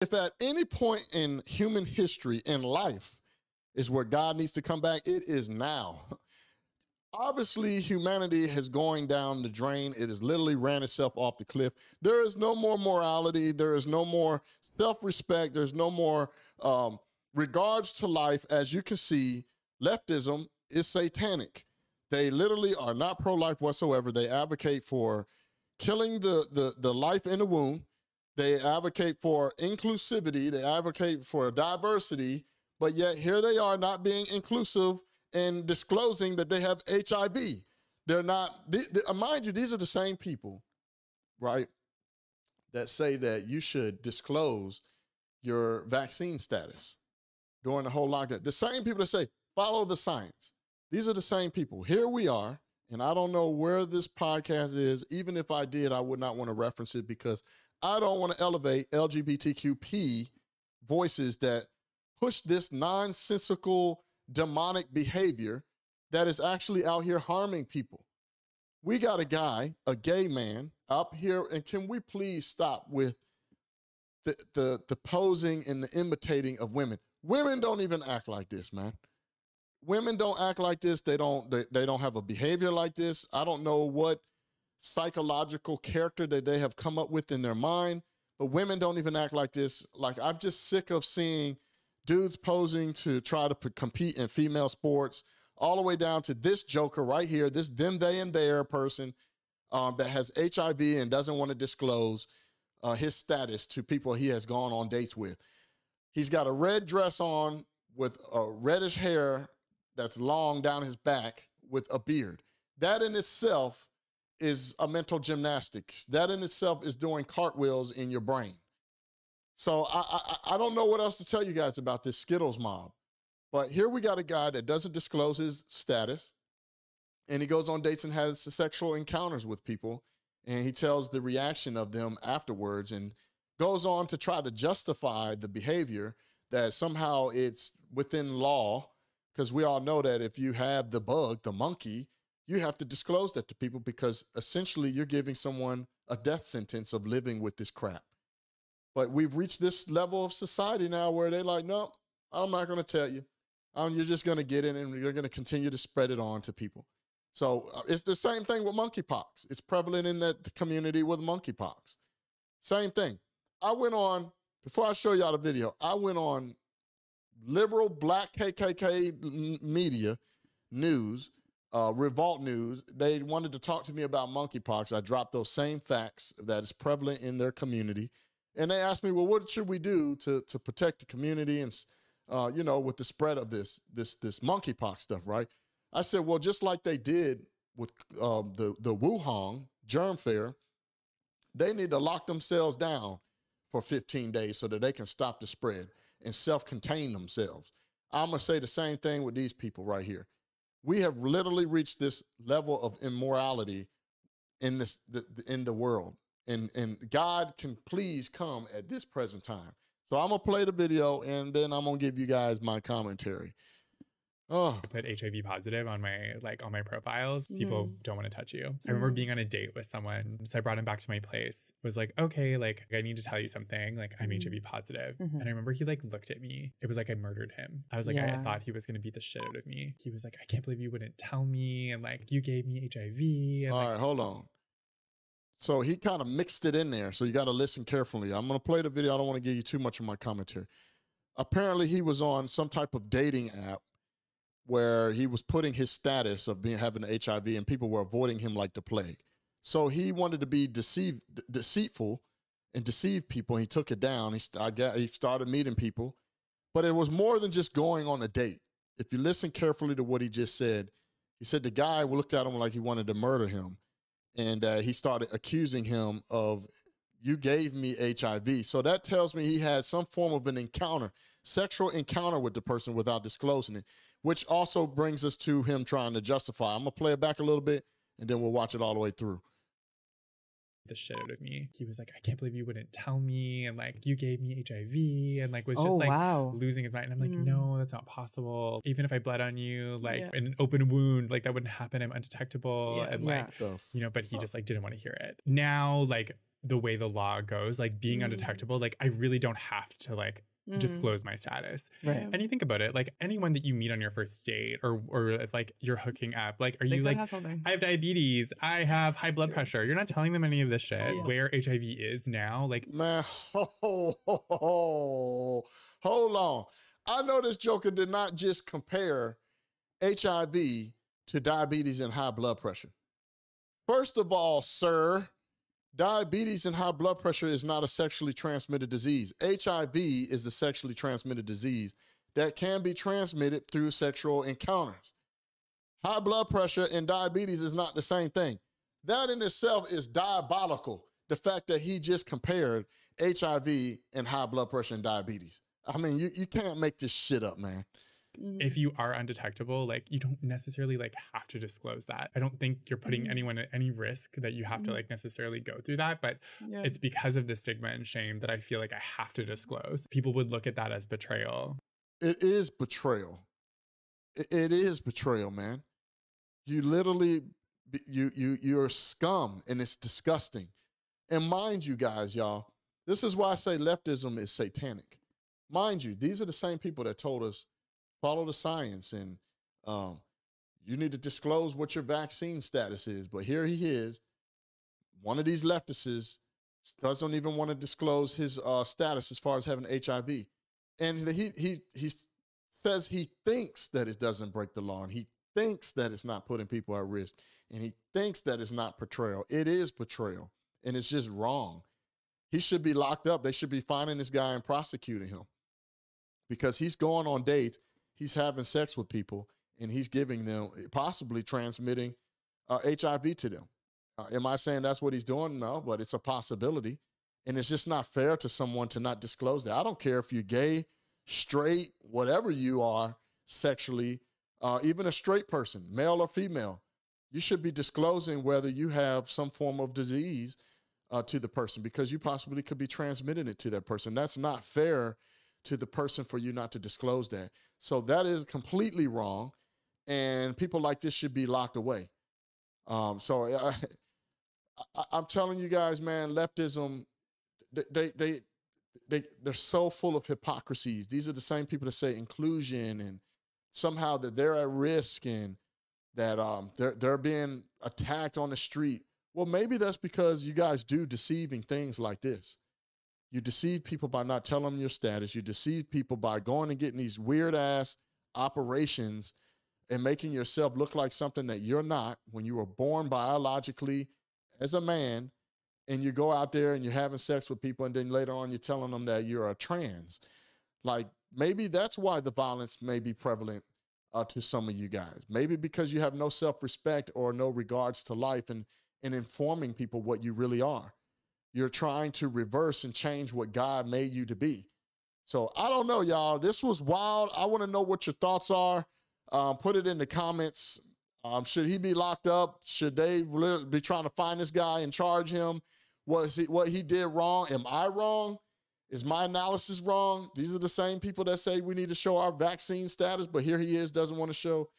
If at any point in human history, in life, is where God needs to come back, it is now. Obviously, humanity is going down the drain. It has literally ran itself off the cliff. There is no more morality. There is no more self-respect. There's no more regards to life. As you can see, leftism is satanic. They literally are not pro-life whatsoever. They advocate for killing the life in the womb. They advocate for inclusivity. They advocate for diversity. But yet here they are not being inclusive and disclosing that they have HIV. They're not, mind you, these are the same people, right, that say that you should disclose your vaccine status during the whole lockdown. The same people that say, follow the science. These are the same people. Here we are, and I don't know where this podcast is. Even if I did, I would not want to reference it because I don't want to elevate LGBTQP voices that push this nonsensical demonic behavior that is actually out here harming people. We got a guy, a gay man, up here, and can we please stop with the posing and the imitating of women? Women don't even act like this, man. Women don't act like this. They don't have a behavior like this. I don't know what psychological character that they have come up with in their mind, but women don't even act like this. Like, I'm just sick of seeing dudes posing to try to compete in female sports, all the way down to this joker right here, this them, they, and their person that has HIV and doesn't want to disclose his status to people he has gone on dates with. He's got a red dress on with a reddish hair that's long down his back with a beard. That in itself is a mental gymnastics. That in itself is doing cartwheels in your brain. So I don't know what else to tell you guys about this Skittles mob. But here we got a guy that doesn't disclose his status, and he goes on dates and has sexual encounters with people, and he tells the reaction of them afterwards and goes on to try to justify the behavior that somehow it's within law, because we all know that if you have the bug, the monkey, you have to disclose that to people because essentially you're giving someone a death sentence of living with this crap. But we've reached this level of society now where they're like, no, I'm not going to tell you. You're just going to get in and you're going to continue to spread it on to people. So it's the same thing with monkeypox. It's prevalent in that community with monkeypox. Same thing. I went on, before I show y'all the video, I went on liberal black KKK media news, Revolt News. They wanted to talk to me about monkeypox. I dropped those same facts that is prevalent in their community. And they asked me, well, what should we do to protect the community and, you know, with the spread of this monkeypox stuff, right? I said, well, just like they did with the Wuhan germ fair, they need to lock themselves down for 15 days so that they can stop the spread and self-contain themselves. I'm going to say the same thing with these people right here. We have literally reached this level of immorality in the world. And God can please come at this present time. So I'm going to play the video, and then I'm going to give you guys my commentary. Oh. I put HIV positive on my profiles. People don't want to touch you. I remember being on a date with someone. So I brought him back to my place. Was like, okay, like I need to tell you something. Like I'm HIV positive. And I remember he like looked at me. It was like I murdered him. I was like, I thought he was going to beat the shit out of me. He was like, I can't believe you wouldn't tell me. And like, you gave me HIV. And, all right, hold on. So he kind of mixed it in there. So you got to listen carefully. I'm going to play the video. I don't want to give you too much of my commentary. Apparently he was on some type of dating app where he was putting his status of having HIV and people were avoiding him like the plague. So he wanted to be deceitful and deceive people. He took it down. He started meeting people, but it was more than just going on a date. If you listen carefully to what he just said, he said the guy looked at him like he wanted to murder him. And he started accusing him of, you gave me HIV. So that tells me he had some form of an encounter, sexual encounter with the person without disclosing it, which also brings us to him trying to justify. I'm going to play it back a little bit, and then we'll watch it all the way through. the shit out of me. He was like, I can't believe you wouldn't tell me. And like, you gave me HIV, and like was just like losing his mind. And I'm like, no, that's not possible. Even if I bled on you, like in an open wound, like that wouldn't happen. I'm undetectable. And like, you know, but he just like didn't want to hear it. Now, like the way the law goes, like being undetectable, like I really don't have to like disclose my status. And you think about it, like anyone that you meet on your first date or if like you're hooking up, like are you like, I have diabetes, I have high blood pressure, you're not telling them any of this shit. Where HIV is now, like, man, hold on. I know this joker did not just compare HIV to diabetes and high blood pressure. First of all, sir, diabetes and high blood pressure is not a sexually transmitted disease. HIV is a sexually transmitted disease that can be transmitted through sexual encounters. High blood pressure and diabetes is not the same thing. That in itself is diabolical, the fact that he just compared HIV and high blood pressure and diabetes. I mean, you can't make this shit up, man. If you are undetectable, like you don't necessarily like have to disclose that. I don't think you're putting anyone at any risk that you have to like necessarily go through that, but it's because of the stigma and shame that I feel like I have to disclose. People would look at that as betrayal. It is betrayal. It is betrayal, man. You literally, you're scum, and it's disgusting. And mind you guys, y'all, this is why I say leftism is satanic. Mind you, these are the same people that told us follow the science, and you need to disclose what your vaccine status is. But here he is, one of these leftists doesn't even want to disclose his status as far as having HIV. And he says he thinks that it doesn't break the law, and he thinks that it's not putting people at risk, and he thinks that it's not betrayal. It is betrayal, and it's just wrong. He should be locked up. They should be finding this guy and prosecuting him, because he's going on dates. He's having sex with people, and he's giving them, possibly transmitting HIV to them. Am I saying that's what he's doing? No, but it's a possibility. And it's just not fair to someone to not disclose that. I don't care if you're gay, straight, whatever you are sexually, even a straight person, male or female. You should be disclosing whether you have some form of disease to the person, because you possibly could be transmitting it to that person. That's not fair to the person for you not to disclose that. So that is completely wrong, and people like this should be locked away. I'm telling you guys, man, leftism, they're so full of hypocrisies. These are the same people that say inclusion and somehow that they're at risk and that they're being attacked on the street. Well, maybe that's because you guys do deceiving things like this. You deceive people by not telling them your status. You deceive people by going and getting these weird-ass operations and making yourself look like something that you're not when you were born biologically as a man, and you go out there and you're having sex with people, and then later on you're telling them that you're a trans. Like, maybe that's why the violence may be prevalent to some of you guys. Maybe because you have no self-respect or no regards to life and informing people what you really are. You're trying to reverse and change what God made you to be. So I don't know, y'all. This was wild. I want to know what your thoughts are. Put it in the comments. Should he be locked up? Should they really be trying to find this guy and charge him? What he did wrong? Am I wrong? Is my analysis wrong? These are the same people that say we need to show our vaccine status, but here he is, doesn't want to show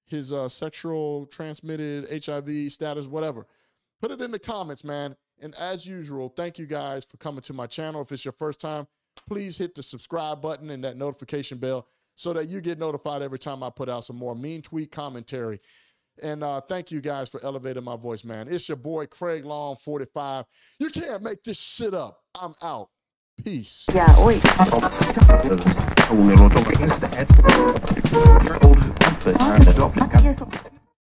his sexual transmitted HIV status, whatever. Put it in the comments, man. And as usual, thank you guys for coming to my channel. If it's your first time, please hit the subscribe button and that notification bell so that you get notified every time I put out some more mean tweet commentary. And thank you guys for elevating my voice, man. It's your boy, Craig Long, 45. You can't make this shit up. I'm out. Peace. Yeah, wait.